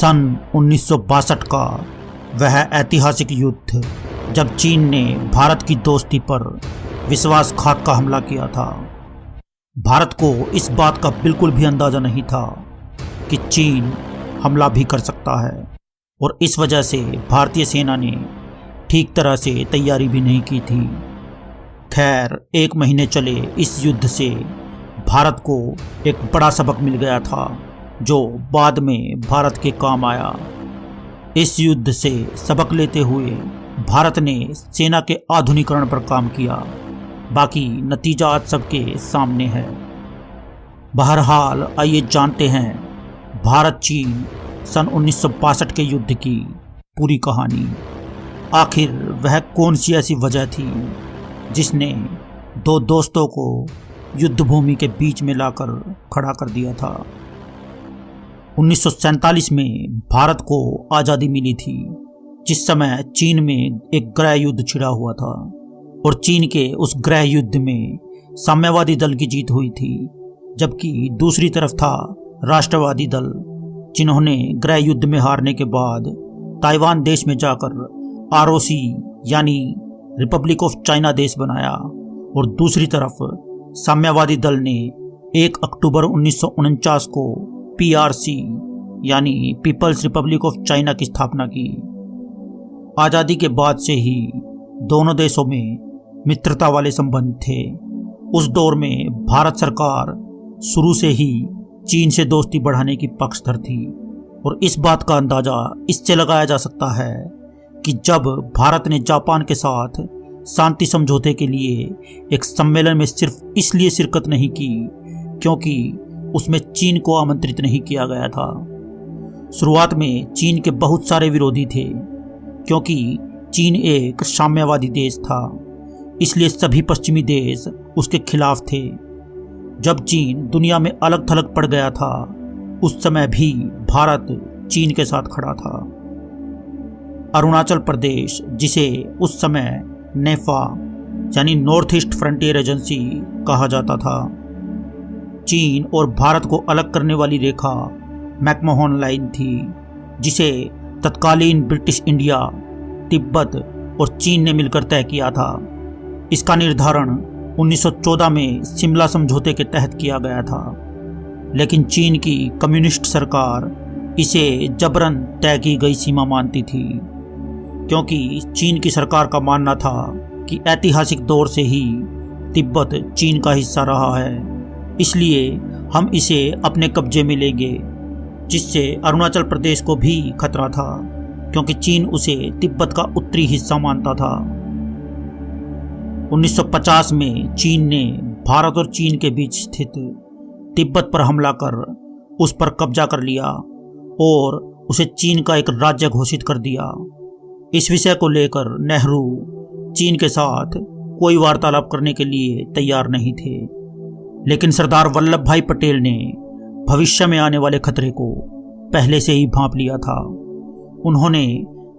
सन 1962 का वह ऐतिहासिक युद्ध जब चीन ने भारत की दोस्ती पर विश्वासघात का हमला किया था। भारत को इस बात का बिल्कुल भी अंदाजा नहीं था कि चीन हमला भी कर सकता है और इस वजह से भारतीय सेना ने ठीक तरह से तैयारी भी नहीं की थी। खैर, 1 महीने चले इस युद्ध से भारत को एक बड़ा सबक मिल गया था जो बाद में भारत के काम आया। इस युद्ध से सबक लेते हुए भारत ने सेना के आधुनिकीकरण पर काम किया। बाकी नतीजा आज सबके सामने है। बहरहाल, आइए जानते हैं भारत चीन सन 1962 के युद्ध की पूरी कहानी। आखिर वह कौन सी ऐसी वजह थी जिसने दो दोस्तों को युद्ध भूमि के बीच में लाकर खड़ा कर दिया था। 1947 में भारत को आज़ादी मिली थी, जिस समय चीन में एक गृह युद्ध छिड़ा हुआ था और चीन के उस गृह युद्ध में साम्यवादी दल की जीत हुई थी, जबकि दूसरी तरफ था राष्ट्रवादी दल, जिन्होंने गृह युद्ध में हारने के बाद ताइवान देश में जाकर ROC यानी रिपब्लिक ऑफ चाइना देश बनाया और दूसरी तरफ साम्यवादी दल ने 1 अक्टूबर 1949 को PRC यानी पीपल्स रिपब्लिक ऑफ चाइना की स्थापना की। आज़ादी के बाद से ही दोनों देशों में मित्रता वाले संबंध थे। उस दौर में भारत सरकार शुरू से ही चीन से दोस्ती बढ़ाने की पक्षधर थी और इस बात का अंदाजा इससे लगाया जा सकता है कि जब भारत ने जापान के साथ शांति समझौते के लिए एक सम्मेलन में सिर्फ इसलिए शिरकत नहीं की क्योंकि उसमें चीन को आमंत्रित नहीं किया गया था। शुरुआत में चीन के बहुत सारे विरोधी थे क्योंकि चीन एक साम्यवादी देश था, इसलिए सभी पश्चिमी देश उसके खिलाफ थे। जब चीन दुनिया में अलग थलग पड़ गया था, उस समय भी भारत चीन के साथ खड़ा था। अरुणाचल प्रदेश, जिसे उस समय नेफा यानी नॉर्थ ईस्ट फ्रंटियर एजेंसी कहा जाता था, चीन और भारत को अलग करने वाली रेखा मैकमोहन लाइन थी, जिसे तत्कालीन ब्रिटिश इंडिया, तिब्बत और चीन ने मिलकर तय किया था। इसका निर्धारण 1914 में शिमला समझौते के तहत किया गया था, लेकिन चीन की कम्युनिस्ट सरकार इसे जबरन तय की गई सीमा मानती थी, क्योंकि चीन की सरकार का मानना था कि ऐतिहासिक दौर से ही तिब्बत चीन का हिस्सा रहा है, इसलिए हम इसे अपने कब्जे में लेंगे, जिससे अरुणाचल प्रदेश को भी खतरा था क्योंकि चीन उसे तिब्बत का उत्तरी हिस्सा मानता था। 1950 में चीन ने भारत और चीन के बीच स्थित तिब्बत पर हमला कर उस पर कब्जा कर लिया और उसे चीन का एक राज्य घोषित कर दिया। इस विषय को लेकर नेहरू चीन के साथ कोई वार्तालाप करने के लिए तैयार नहीं थे, लेकिन सरदार वल्लभ भाई पटेल ने भविष्य में आने वाले खतरे को पहले से ही भांप लिया था। उन्होंने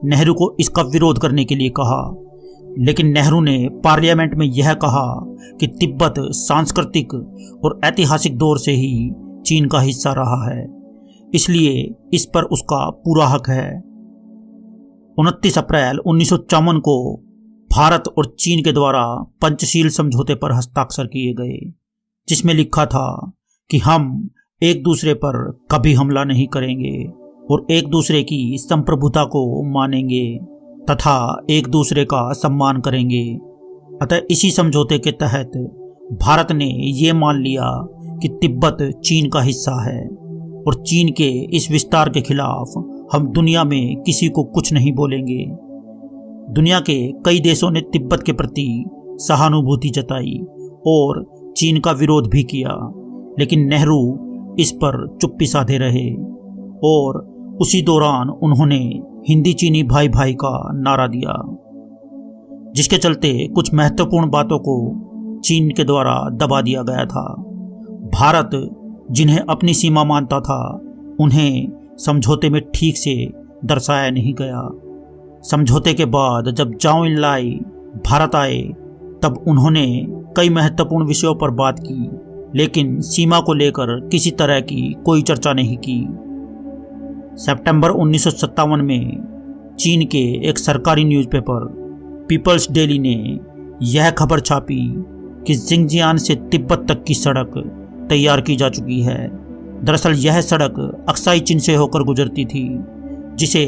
नेहरू को इसका विरोध करने के लिए कहा, लेकिन नेहरू ने पार्लियामेंट में यह कहा कि तिब्बत सांस्कृतिक और ऐतिहासिक दौर से ही चीन का हिस्सा रहा है, इसलिए इस पर उसका पूरा हक है। 29 अप्रैल 1954 को भारत और चीन के द्वारा पंचशील समझौते पर हस्ताक्षर किए गए, जिसमें लिखा था कि हम एक दूसरे पर कभी हमला नहीं करेंगे और एक दूसरे की संप्रभुता को मानेंगे तथा एक दूसरे का सम्मान करेंगे। अतः इसी समझौते के तहत भारत ने ये मान लिया कि तिब्बत चीन का हिस्सा है और चीन के इस विस्तार के खिलाफ हम दुनिया में किसी को कुछ नहीं बोलेंगे। दुनिया के कई देशों ने तिब्बत के प्रति सहानुभूति जताई और चीन का विरोध भी किया, लेकिन नेहरू इस पर चुप्पी साधे रहे और उसी दौरान उन्होंने हिंदी चीनी भाई भाई का नारा दिया, जिसके चलते कुछ महत्वपूर्ण बातों को चीन के द्वारा दबा दिया गया था। भारत, जिन्हें अपनी सीमा मानता था, उन्हें समझौते में ठीक से दर्शाया नहीं गया। समझौते के बाद जब जाओ इनलाई भारत आए, तब उन्होंने कई महत्वपूर्ण विषयों पर बात की, लेकिन सीमा को लेकर किसी तरह की कोई चर्चा नहीं की। सितंबर 1957 में चीन के एक सरकारी न्यूज़पेपर पीपल्स डेली ने यह खबर छापी कि जिंगजियान से तिब्बत तक की सड़क तैयार की जा चुकी है। दरअसल यह सड़क अक्साई चीन से होकर गुजरती थी, जिसे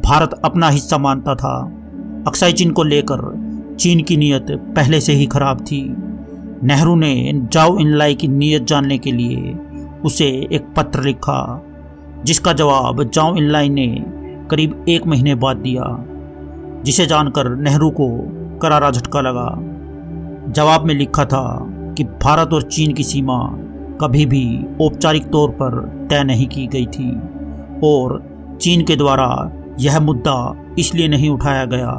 भारत अपना हिस्सा मानता था। अक्साई चीन को लेकर चीन की नीयत पहले से ही खराब थी। नेहरू ने जाओ इनलाई की नीयत जानने के लिए उसे एक पत्र लिखा, जिसका जवाब जाओ इनलाई ने करीब 1 महीने बाद दिया, जिसे जानकर नेहरू को करारा झटका लगा। जवाब में लिखा था कि भारत और चीन की सीमा कभी भी औपचारिक तौर पर तय नहीं की गई थी और चीन के द्वारा यह मुद्दा इसलिए नहीं उठाया गया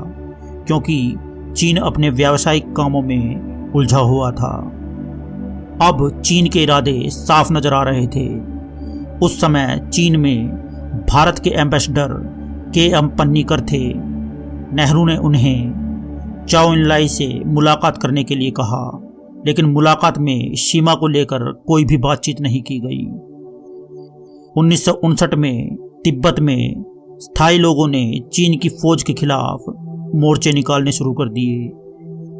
क्योंकि चीन अपने व्यावसायिक कामों में उलझा हुआ था। अब चीन के इरादे साफ नजर आ रहे थे। उस समय चीन में भारत के एम्बेसडर के.एम. पन्नीकर थे। नेहरू ने उन्हें जाओ इनलाई से मुलाकात करने के लिए कहा, लेकिन मुलाकात में सीमा को लेकर कोई भी बातचीत नहीं की गई। 1959 में तिब्बत में स्थायी लोगों ने चीन की फौज के खिलाफ मोर्चे निकालने शुरू कर दिए,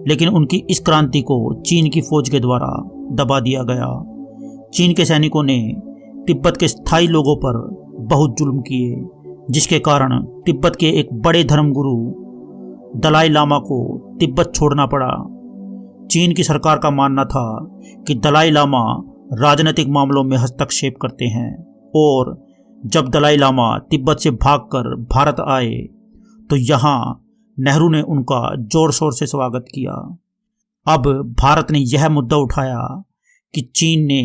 लेकिन उनकी इस क्रांति को चीन की फौज के द्वारा दबा दिया गया। चीन के सैनिकों ने तिब्बत के स्थायी लोगों पर बहुत जुल्म किए, जिसके कारण तिब्बत के एक बड़े धर्मगुरु दलाई लामा को तिब्बत छोड़ना पड़ा। चीन की सरकार का मानना था कि दलाई लामा राजनीतिक मामलों में हस्तक्षेप करते हैं और जब दलाई लामा तिब्बत से भागकर भारत आए तो यहाँ नेहरू ने उनका जोर शोर से स्वागत किया। अब भारत ने यह मुद्दा उठाया कि चीन ने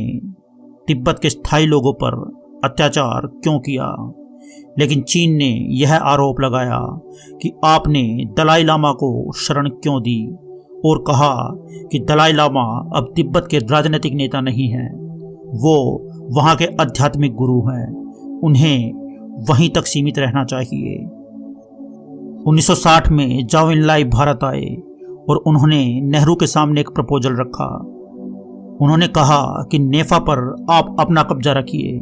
तिब्बत के स्थायी लोगों पर अत्याचार क्यों किया, लेकिन चीन ने यह आरोप लगाया कि आपने दलाई लामा को शरण क्यों दी और कहा कि दलाई लामा अब तिब्बत के राजनीतिक नेता नहीं हैं, वो वहाँ के आध्यात्मिक गुरु हैं, उन्हें वहीं तक सीमित रहना चाहिए। 1960 में जाओ इनलाई भारत आए और उन्होंने नेहरू के सामने एक प्रपोजल रखा। उन्होंने कहा कि नेफा पर आप अपना कब्जा रखिए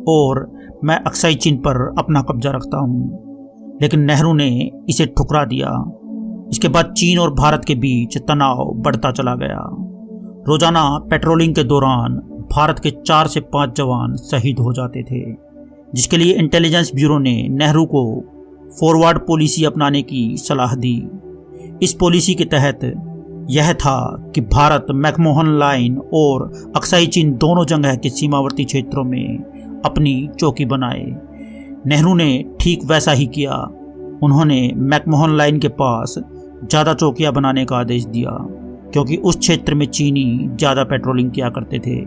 और मैं अक्साई चीन पर अपना कब्जा रखता हूँ, लेकिन नेहरू ने इसे ठुकरा दिया। इसके बाद चीन और भारत के बीच तनाव बढ़ता चला गया। रोजाना पेट्रोलिंग के दौरान भारत के 4 से 5 जवान शहीद हो जाते थे, जिसके लिए इंटेलिजेंस ब्यूरो ने नेहरू को फॉरवर्ड पॉलिसी अपनाने की सलाह दी। इस पॉलिसी के तहत यह था कि भारत मैकमोहन लाइन और अक्साई चीन दोनों जगह के सीमावर्ती क्षेत्रों में अपनी चौकी बनाए। नेहरू ने ठीक वैसा ही किया। उन्होंने मैकमोहन लाइन के पास ज़्यादा चौकियां बनाने का आदेश दिया, क्योंकि उस क्षेत्र में चीनी ज़्यादा पेट्रोलिंग किया करते थे।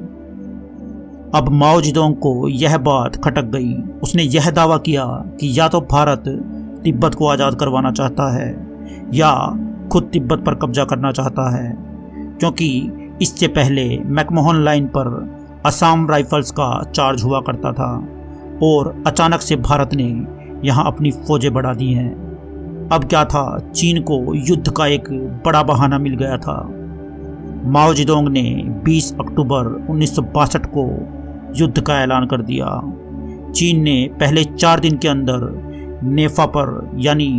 अब माओ जेडोंग को यह बात खटक गई। उसने यह दावा किया कि या तो भारत तिब्बत को आज़ाद करवाना चाहता है या खुद तिब्बत पर कब्जा करना चाहता है, क्योंकि इससे पहले मैकमोहन लाइन पर असम राइफल्स का चार्ज हुआ करता था और अचानक से भारत ने यहाँ अपनी फौजें बढ़ा दी हैं। अब क्या था, चीन को युद्ध का एक बड़ा बहाना मिल गया था। माओ जेडोंग ने 20 अक्टूबर 1962 को युद्ध का ऐलान कर दिया। चीन ने पहले 4 दिन के अंदर नेफा पर यानी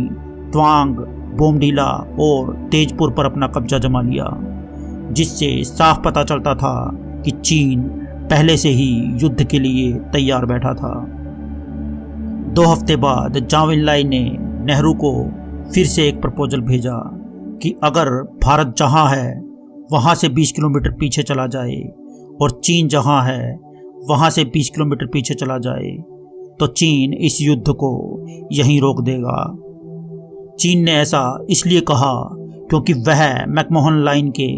त्वांग, बोमडीला और तेजपुर पर अपना कब्जा जमा लिया, जिससे साफ पता चलता था कि चीन पहले से ही युद्ध के लिए तैयार बैठा था। 2 हफ्ते बाद जाओ इनलाई ने नेहरू को फिर से एक प्रपोजल भेजा कि अगर भारत जहां है वहां से 20 किलोमीटर पीछे चला जाए और चीन जहां है वहां से 20 किलोमीटर पीछे चला जाए तो चीन इस युद्ध को यहीं रोक देगा। चीन ने ऐसा इसलिए कहा क्योंकि वह मैकमोहन लाइन के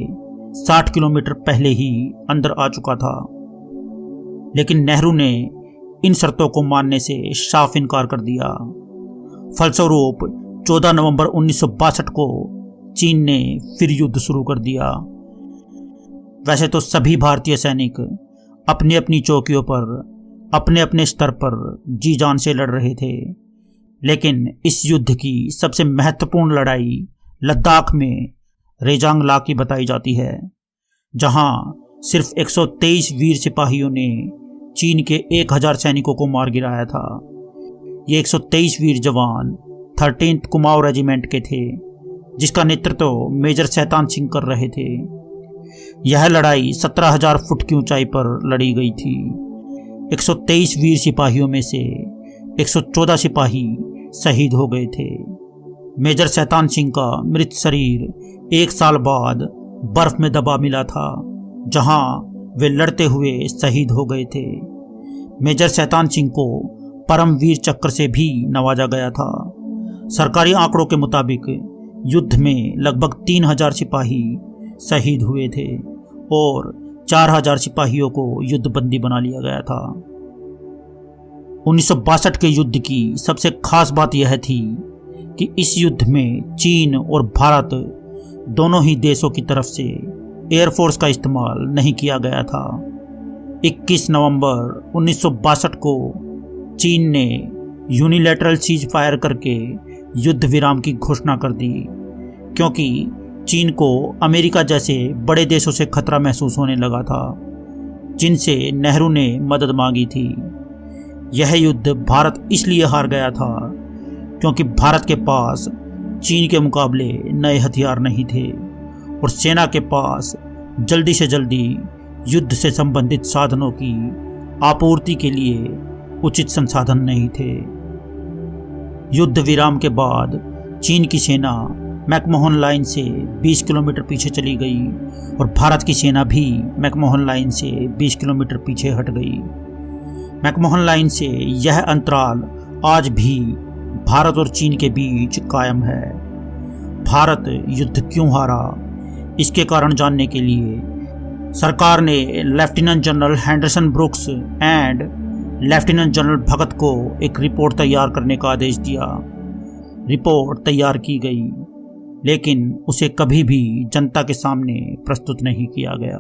60 किलोमीटर पहले ही अंदर आ चुका था, लेकिन नेहरू ने इन शर्तों को मानने से साफ इनकार कर दिया। फलस्वरूप 14 नवंबर 1962 को चीन ने फिर युद्ध शुरू कर दिया। वैसे तो सभी भारतीय सैनिक अपनी अपनी चौकियों पर अपने अपने स्तर पर जी जान से लड़ रहे थे, लेकिन इस युद्ध की सबसे महत्वपूर्ण लड़ाई लद्दाख में रेजांग ला की बताई जाती है, जहां सिर्फ 123 वीर सिपाहियों ने चीन के 1000 सैनिकों को मार गिराया था। ये 123 वीर जवान 13th कुमाऊं रेजिमेंट के थे, जिसका नेतृत्व मेजर शैतान सिंह कर रहे थे। यह लड़ाई 17,000 फुट की ऊंचाई पर लड़ी गई थी। 123 वीर सिपाहियों में से 114 सिपाही शहीद हो गए थे। मेजर शैतान सिंह का मृत शरीर 1 साल बाद बर्फ में दबा मिला था, जहां वे लड़ते हुए शहीद हो गए थे। मेजर शैतान सिंह को परमवीर चक्र से भी नवाजा गया था। सरकारी आंकड़ों के मुताबिक युद्ध में लगभग 3,000 सिपाही शहीद हुए थे और 4,000 सिपाहियों को युद्धबंदी बना लिया गया था। 1962 के युद्ध की सबसे खास बात यह थी कि इस युद्ध में चीन और भारत दोनों ही देशों की तरफ से एयरफोर्स का इस्तेमाल नहीं किया गया था। 21 नवंबर 1962 को चीन ने यूनिलैटरल सीज फायर करके युद्ध विराम की घोषणा कर दी, क्योंकि चीन को अमेरिका जैसे बड़े देशों से खतरा महसूस होने लगा था, जिनसे नेहरू ने मदद मांगी थी। यह युद्ध भारत इसलिए हार गया था क्योंकि भारत के पास चीन के मुकाबले नए हथियार नहीं थे और सेना के पास जल्दी से जल्दी युद्ध से संबंधित साधनों की आपूर्ति के लिए उचित संसाधन नहीं थे। युद्ध विराम के बाद चीन की सेना मैकमोहन लाइन से 20 किलोमीटर पीछे चली गई और भारत की सेना भी मैकमोहन लाइन से 20 किलोमीटर पीछे हट गई। मैकमोहन लाइन से यह अंतराल आज भी भारत और चीन के बीच कायम है। भारत युद्ध क्यों हारा, इसके कारण जानने के लिए सरकार ने lieutenant general Henderson Brooks and lieutenant general Bhagat को एक रिपोर्ट तैयार करने का आदेश दिया। रिपोर्ट तैयार की गई, लेकिन उसे कभी भी जनता के सामने प्रस्तुत नहीं किया गया।